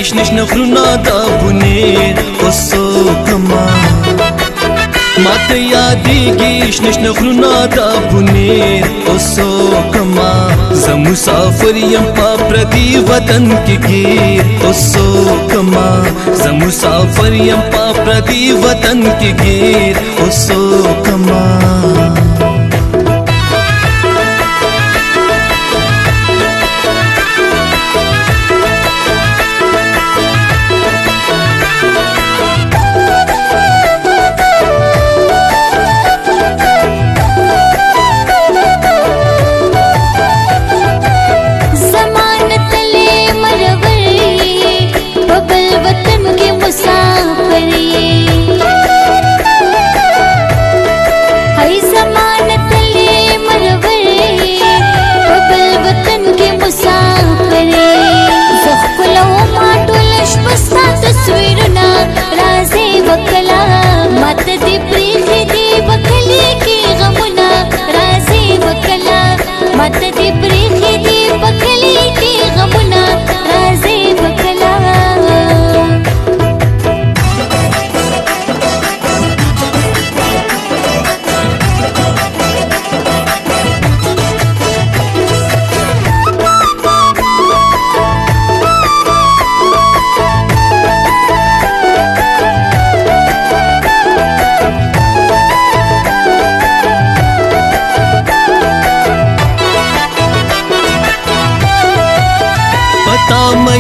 شنشن غرونا دا بونیر اوسو کما ماته یادیږي شنشن غرونا دا بونیر اوسو کما ز مسافر یم په پردي وطن کې گیر اوسو کما ز مسافر یم په پردي وطن کې گیر اوسو کما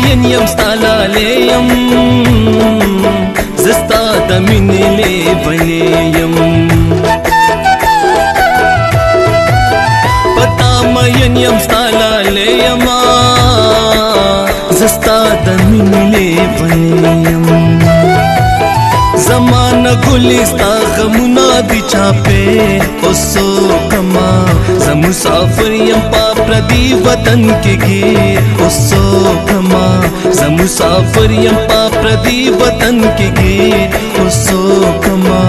مین یم ستالا لیم زستا د مینې لیونی یم پتا مین یم ستالا لیم زستا د مینې لیونی یم زمانه ګلی ستا غمونه دي چاپې اوسو کما ز مسافر یم په پردي وطن کې گیر اوسو کما ز مسافر یم په پردي وطن کې گیر اوسو کما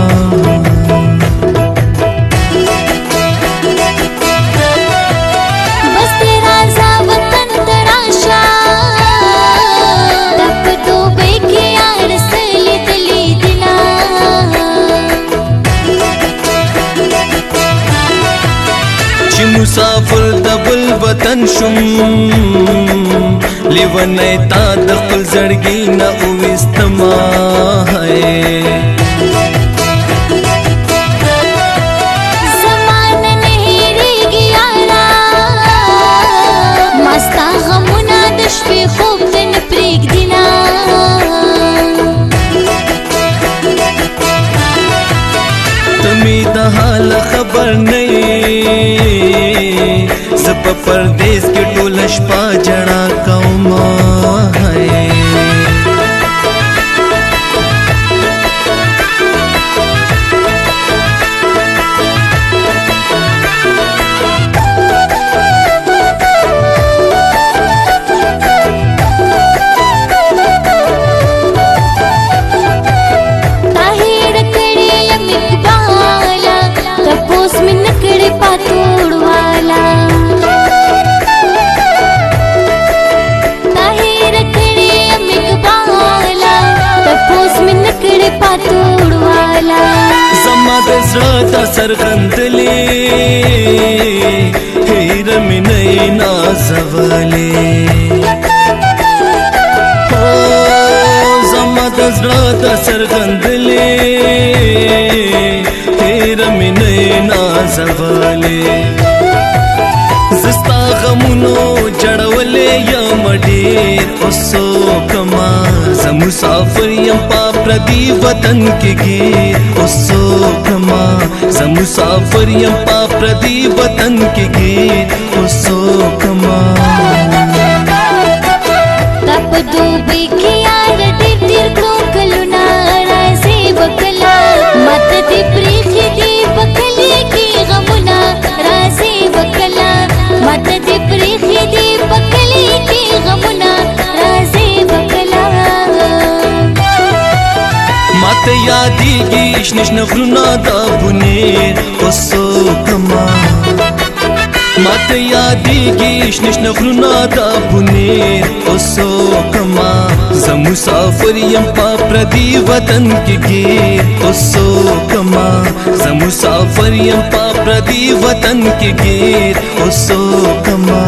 مسافر د بل وطن شم لیونی تا د خپل زړګي نه وویستما زمانه نه هېرېږي یاره ما ستا غمونه د شپې خوب ته نه پرېږدي ته مې د حال خبر نه زه په پردیس کې ټوله شپه ژړا کومه زړه تا سرغندلې هېره مې نه نازولې زما د زړه تا سرغندلې هېره مې نه نازولې زستا غمونو جړولې یم ډېر اوسو کما ز مسافر یم په پردي وطن کې گیر اوسو کما ز مسافر یم په پردي وطن کې گیر اوسو کما تا په دوبۍ کې یار ډېر ډېر کړو کلونه راځې وکړه ماته دې پرېښي دي په کلي کې غمونه راځې وکړه ماته دې پرېښي دي په کلي کې غمونه راځې وکړه ماته یادیږي شنه شنه غرونه دا بونیر اوسو کما माते यादेगी शनिशने غرونه د بنیر اوسو کما ز مسافر یم په پردي وطن کې گیر اوسو کما ز مسافر یم په پردي وطن کې گیر اوسو کما